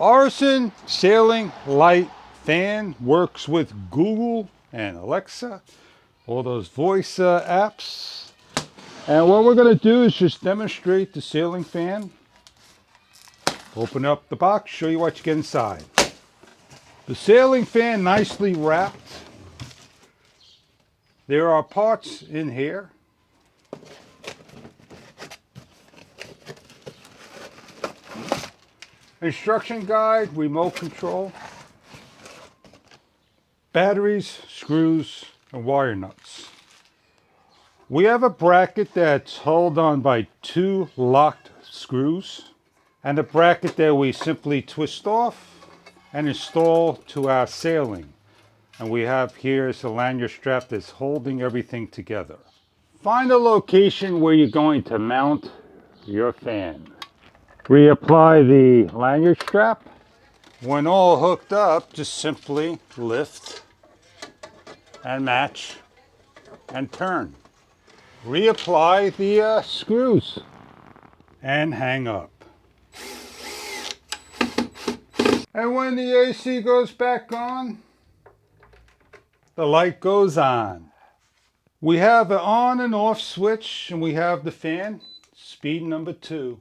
Orison Sailing Light Fan works with Google and Alexa, all those voice apps. And what we're going to do is just demonstrate the sailing fan. Open up the box, show you what you get inside. The sailing fan nicely wrapped. There are parts in here. Instruction guide, remote control, batteries, screws, and wire nuts. We have a bracket that's held on by 2 locked screws, and a bracket that we simply twist off and install to our sailing. And we have here is a lanyard strap that's holding everything together. Find a location where you're going to mount your fan. Reapply the lanyard strap. When all hooked up, just simply lift and match and turn. Reapply the screws and hang up. And when the AC goes back on, the light goes on. We have an on and off switch, and we have the fan, speed number 2.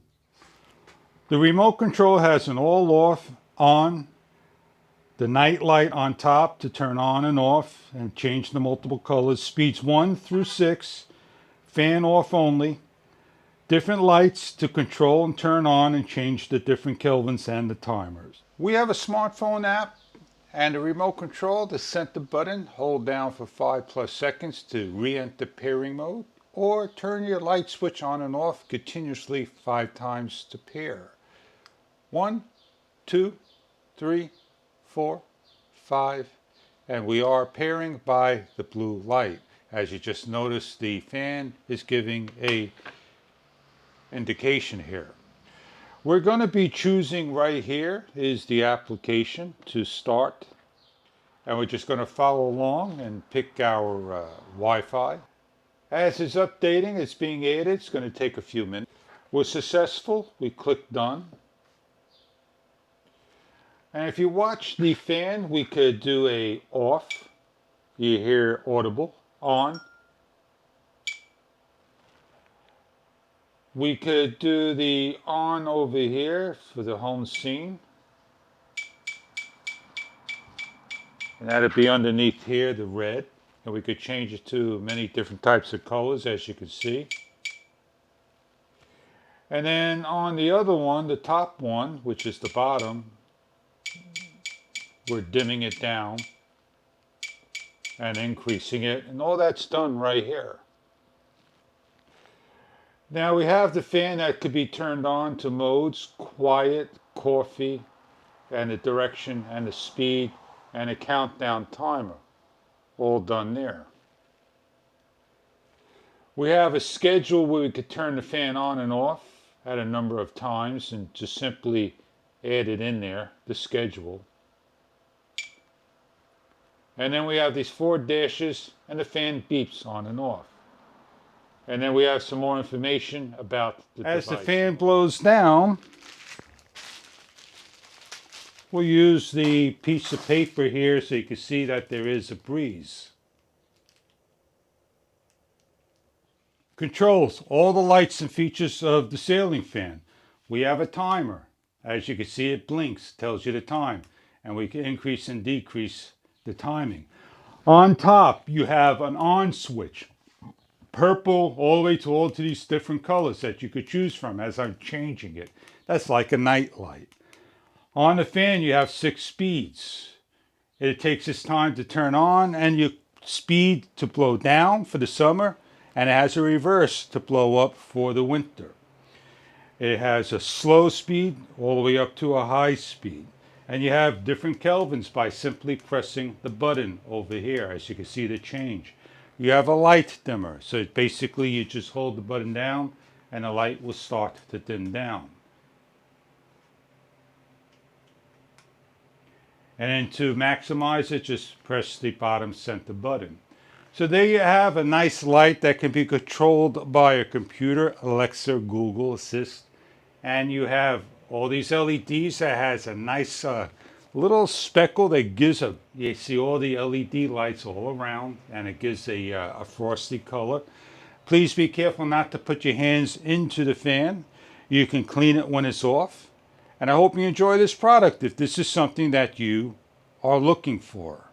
The remote control has an all off, on, the night light on top to turn on and off and change the multiple colors, speeds 1 through 6, fan off only, different lights to control and turn on and change the different kelvins and the timers. We have a smartphone app and a remote control. The center button, hold down for 5+ seconds to re-enter pairing mode, or turn your light switch on and off continuously 5 times to pair. 1, 2, 3, 4, 5, and we are pairing by the blue light. As you just noticed, the fan is giving a indication here. We're going to be choosing right here is the application to start, and we're just going to follow along and pick our Wi-Fi. As it's updating, it's being added. It's going to take a few minutes. We're successful. We click done. And if you watch the fan, we could do a off. You hear audible. On. We could do the on over here for the home scene. And that'd be underneath here, the red. And we could change it to many different types of colors, as you can see. And then on the other one, the top one, which is the bottom, we're dimming it down and increasing it, and all that's done right here. Now we have the fan that could be turned on to modes: quiet, coffee, and the direction and the speed and a countdown timer, all done there. We have a schedule where we could turn the fan on and off at a number of times, and just simply add it in there, the schedule. And then we have these 4 dashes, and the fan beeps on and off. And then we have some more information about the device. As the fan blows down, we'll use the piece of paper here so you can see that there is a breeze. Controls all the lights and features of the sailing fan. We have a timer. As you can see, it blinks, tells you the time, and we can increase and decrease the timing. On top, you have an on switch, purple all the way to all to these different colors that you could choose from as I'm changing it. That's like a night light. On the fan, you have 6 speeds. It takes its time to turn on, and your speed to blow down for the summer, and it has a reverse to blow up for the winter. It has a slow speed all the way up to a high speed. And you have different kelvins by simply pressing the button over here, as you can see the change. You have a light dimmer, so basically you just hold the button down and the light will start to dim down. And then to maximize it, just press the bottom center button. So there you have a nice light that can be controlled by a computer, Alexa, Google Assist, and you have All these LEDs that has a nice little speckle that gives you see all the LED lights all around, and it gives a frosty color. Please be careful not to put your hands into the fan. You can clean it when it's off. And I hope you enjoy this product if this is something that you are looking for.